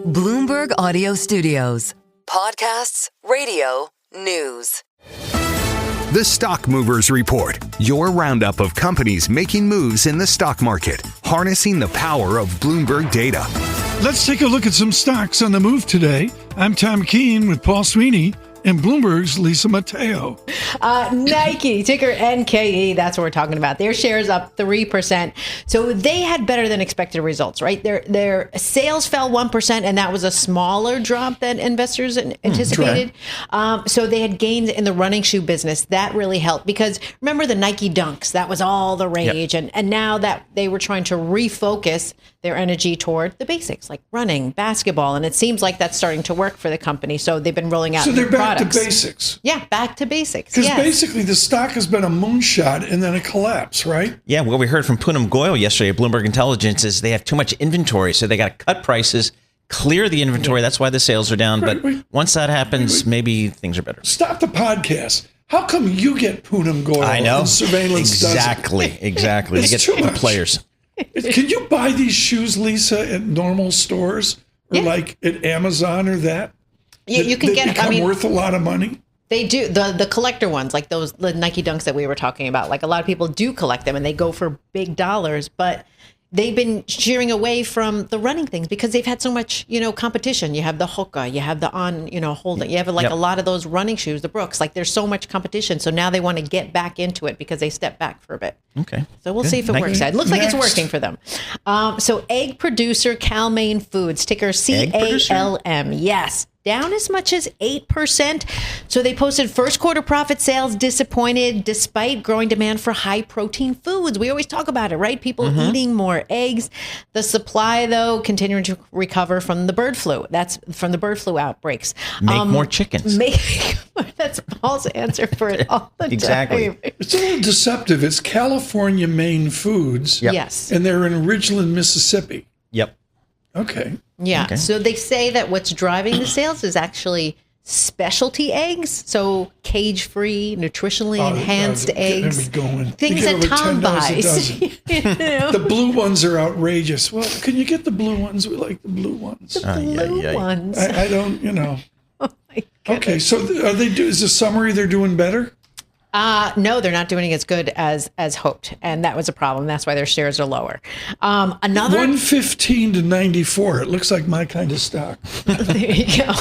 Bloomberg Audio Studios. Podcasts, radio, news. The Stock Movers Report, your roundup of companies making moves in the stock market, harnessing the power of Bloomberg data. Let's take a look at some stocks on the move today. I'm Tom Keene with Paul Sweeney and Bloomberg's Lisa Mateo. Nike, ticker NKE, that's what we're talking about. Their shares up 3%. So they had better than expected results, right? Their sales fell 1%, and that was a smaller drop than investors anticipated. So they had gains in the running shoe business. That really helped because remember the Nike Dunks? That was all the rage. Yep. And now that they were trying to refocus their energy toward the basics like running, basketball, and it seems like that's starting to work for the company. So they've been rolling out new products. So they're back to basics. Yeah, back to basics. Because basically the stock has been a moonshot and then a collapse, right? Yeah, what we heard from Poonam Goyal yesterday at Bloomberg Intelligence is they have too much inventory, so they got to cut prices, clear the inventory. That's why the sales are down. But once that happens, maybe things are better. Stop the podcast. How come you get Poonam Goyal? I know. And surveillance exactly. They get too much. Players. Can you buy these shoes, Lisa, at normal stores or like at Amazon or that? Yeah, you can get. Become worth a lot of money. They do the collector ones, like the Nike Dunks that we were talking about. Like a lot of people do collect them, and they go for big dollars. But they've been shearing away from the running things because they've had so much, competition. You have the Hoka, you have the hold it. You have a lot of those running shoes, the Brooks. Like there's so much competition, so now they want to get back into it because they stepped back for a bit. Okay, so we'll see if it works. It looks like it's working for them. So egg producer Cal-Maine Foods, ticker CALM. Yes. Down as much as 8%. So they posted first quarter profit sales disappointed despite growing demand for high protein foods. We always talk about it, right? People eating more eggs. The supply, though, continuing to recover from the bird flu. That's from the bird flu outbreaks. Make more chickens. That's Paul's answer for it all the exactly. time. It's a little deceptive. It's California-Maine Foods. Yep. Yes. And they're in Ridgeland, Mississippi. Yep. Okay. Yeah. Okay. So they say that what's driving the sales is actually specialty eggs. So cage-free, nutritionally enhanced eggs. Things that Tom buys. The blue ones are outrageous. Well, can you get the blue ones? We like the blue ones. The blue ones. I don't, Oh my goodness. Okay. So is the summary they're doing better? No, they're not doing as good as hoped, and that was a problem. That's why their shares are lower. Another 115 to 94. It looks like my kind of stock. There you go.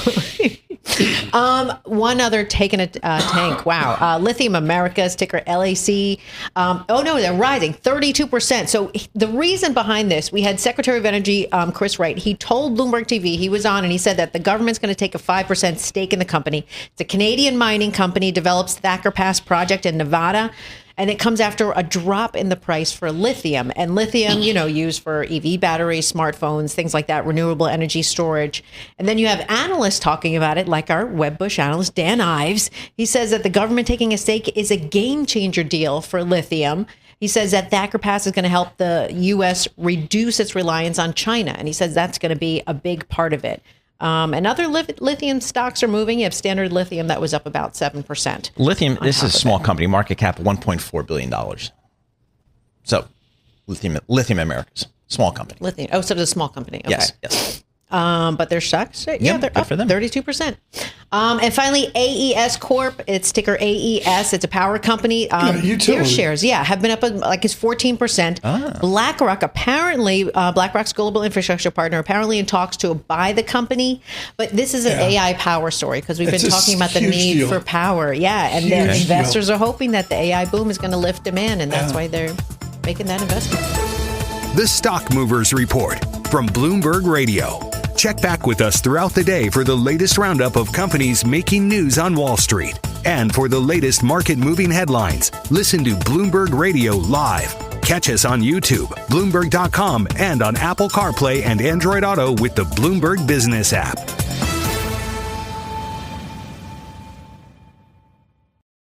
One other taking a tank. Wow. Lithium Americas, ticker LAC. They're rising 32%. So the reason behind this, we had Secretary of Energy Chris Wright. He told Bloomberg TV, he was on, and he said that the government's going to take a 5% stake in the company. It's a Canadian mining company, develops Thacker Pass project in Nevada. And it comes after a drop in the price for lithium. And lithium, used for EV batteries, smartphones, things like that, renewable energy storage. And then you have analysts talking about it, like our Wedbush analyst, Dan Ives. He says that the government taking a stake is a game changer deal for lithium. He says that Thacker Pass is going to help the U.S. reduce its reliance on China. And he says that's going to be a big part of it. And other lithium stocks are moving. You have Standard Lithium that was up about 7%. Lithium, this is a small company, market cap $1.4 billion. So Lithium Americas, small company. Lithium. Oh, so it's a small company. Okay. Yes. But their stocks, they're up for them. 32%. And finally, AES Corp, it's ticker AES. It's a power company. Their shares, have been up like it's 14%. BlackRock, apparently, BlackRock's global infrastructure partner, apparently in talks to buy the company. But this is an AI power story because we've been talking about the need for power. Yeah, and the investors are hoping that the AI boom is going to lift demand, and that's why they're making that investment. The Stock Movers Report from Bloomberg Radio. Check back with us throughout the day for the latest roundup of companies making news on Wall Street. And for the latest market-moving headlines, listen to Bloomberg Radio live. Catch us on YouTube, Bloomberg.com, and on Apple CarPlay and Android Auto with the Bloomberg Business app.